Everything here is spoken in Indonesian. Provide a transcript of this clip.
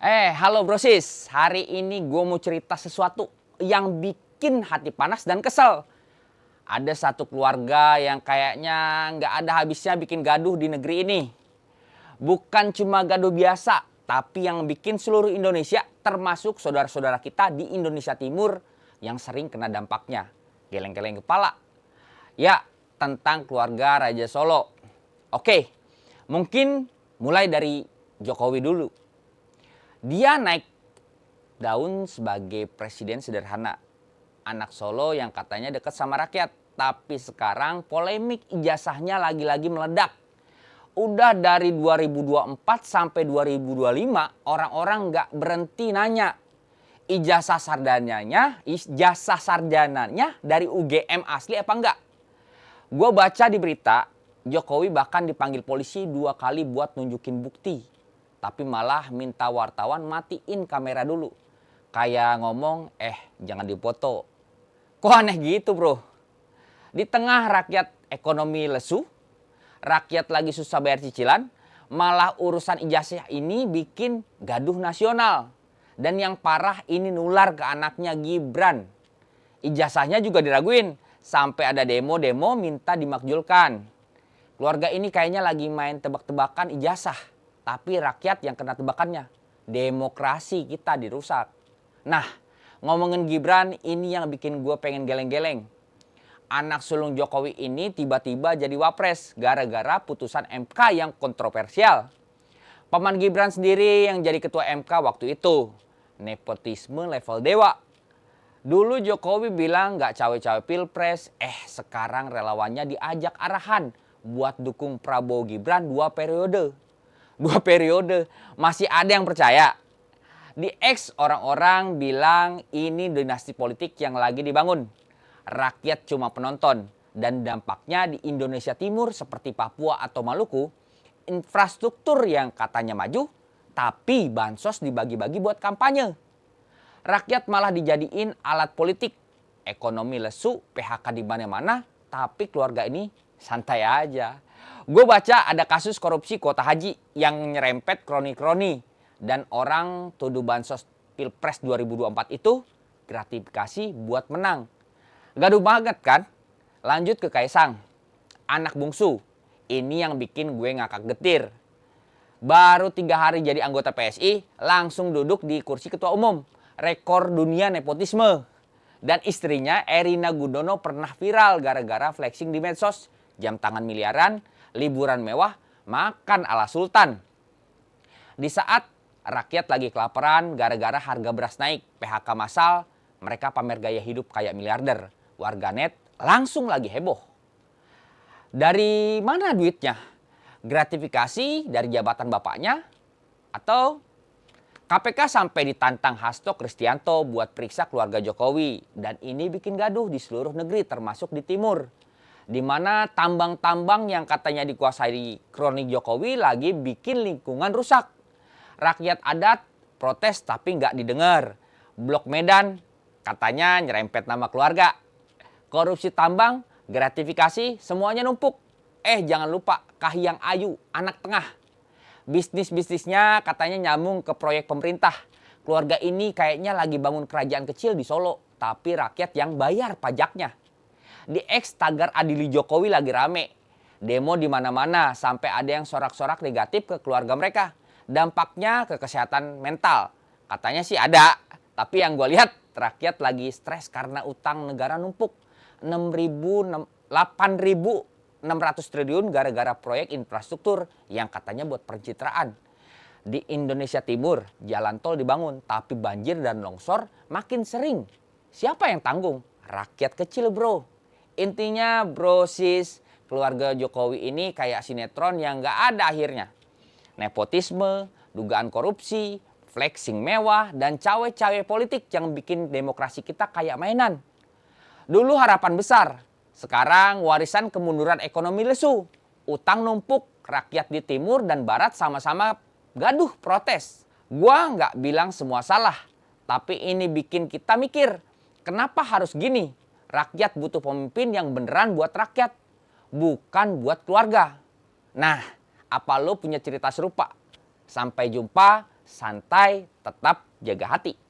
Halo brosis. Hari ini gue mau cerita sesuatu yang bikin hati panas dan kesel. Ada satu keluarga yang kayaknya nggak ada habisnya bikin gaduh di negeri ini. Bukan cuma gaduh biasa, tapi yang bikin seluruh Indonesia, termasuk saudara-saudara kita di Indonesia Timur yang sering kena dampaknya. Geleng-geleng kepala. Ya, tentang keluarga Raja Solo. Oke, mungkin mulai dari Jokowi dulu. Dia naik daun sebagai presiden sederhana. Anak Solo yang katanya dekat sama rakyat. Tapi sekarang polemik ijazahnya lagi-lagi meledak. Udah dari 2024 sampai 2025 orang-orang nggak berhenti nanya. Ijazah sarjananya dari UGM asli apa enggak? Gue baca di berita, Jokowi bahkan dipanggil polisi 2 kali buat nunjukin bukti. Tapi malah minta wartawan matiin kamera dulu. Kayak ngomong, jangan dipoto. Kok aneh gitu bro? Di tengah rakyat ekonomi lesu, rakyat lagi susah bayar cicilan, malah urusan ijazah ini bikin gaduh nasional. Dan yang parah ini nular ke anaknya Gibran. Ijazahnya juga diraguin, sampai ada demo-demo minta dimakjulkan. Keluarga ini kayaknya lagi main tebak-tebakan ijazah. Tapi rakyat yang kena tebakannya. Demokrasi kita dirusak. Nah, ngomongin Gibran, ini yang bikin gue pengen geleng-geleng. Anak sulung Jokowi ini tiba-tiba jadi wapres gara-gara putusan MK yang kontroversial. Paman Gibran sendiri yang jadi ketua MK waktu itu. Nepotisme level dewa. Dulu Jokowi bilang gak cawe-cawe pilpres, sekarang relawannya diajak arahan buat dukung Prabowo Gibran 2 periode. 2 periode, masih ada yang percaya. Di X orang-orang bilang ini dinasti politik yang lagi dibangun. Rakyat cuma penonton. Dan dampaknya di Indonesia Timur seperti Papua atau Maluku, infrastruktur yang katanya maju, tapi bansos dibagi-bagi buat kampanye. Rakyat malah dijadiin alat politik. Ekonomi lesu, PHK di mana-mana, tapi keluarga ini santai aja. Gue baca ada kasus korupsi kuota haji yang nyerempet kroni-kroni. Dan orang tuduh bansos Pilpres 2024 itu gratifikasi buat menang. Gaduh banget kan? Lanjut ke Kaisang. Anak bungsu. Ini yang bikin gue ngakak getir. Baru 3 hari jadi anggota PSI, langsung duduk di kursi ketua umum. Rekor dunia nepotisme. Dan istrinya Erina Gudono pernah viral gara-gara flexing di medsos. Jam tangan miliaran, liburan mewah, makan ala sultan. Di saat rakyat lagi kelaparan gara-gara harga beras naik, PHK massal, mereka pamer gaya hidup kayak miliarder. Warganet langsung lagi heboh. Dari mana duitnya? Gratifikasi dari jabatan bapaknya? Atau KPK sampai ditantang Hasto Kristianto buat periksa keluarga Jokowi. Dan ini bikin gaduh di seluruh negeri termasuk di timur. Di mana tambang-tambang yang katanya dikuasai kroni Jokowi lagi bikin lingkungan rusak. Rakyat adat protes tapi nggak didengar. Blok Medan katanya nyerempet nama keluarga. Korupsi tambang, gratifikasi, semuanya numpuk. Jangan lupa Kahiyang Ayu, anak tengah. Bisnis-bisnisnya katanya nyambung ke proyek pemerintah. Keluarga ini kayaknya lagi bangun kerajaan kecil di Solo. Tapi rakyat yang bayar pajaknya. Di X tagar adili Jokowi lagi rame. Demo di mana-mana sampai ada yang sorak-sorak negatif ke keluarga mereka. Dampaknya ke kesehatan mental. Katanya sih ada. Tapi yang gue lihat rakyat lagi stres karena utang negara numpuk. 8.600 triliun gara-gara proyek infrastruktur yang katanya buat pencitraan. Di Indonesia Timur, jalan tol dibangun, tapi banjir dan longsor makin sering. Siapa yang tanggung? Rakyat kecil bro. Intinya bro sis, keluarga Jokowi ini kayak sinetron yang gak ada akhirnya. Nepotisme, dugaan korupsi, flexing mewah, dan cawe-cawe politik yang bikin demokrasi kita kayak mainan. Dulu harapan besar, sekarang warisan kemunduran ekonomi lesu. Utang numpuk, rakyat di timur dan barat sama-sama gaduh protes. Gua nggak bilang semua salah, tapi ini bikin kita mikir, kenapa harus gini? Rakyat butuh pemimpin yang beneran buat rakyat, bukan buat keluarga. Nah, apa lo punya cerita serupa? Sampai jumpa santai, tetap jaga hati.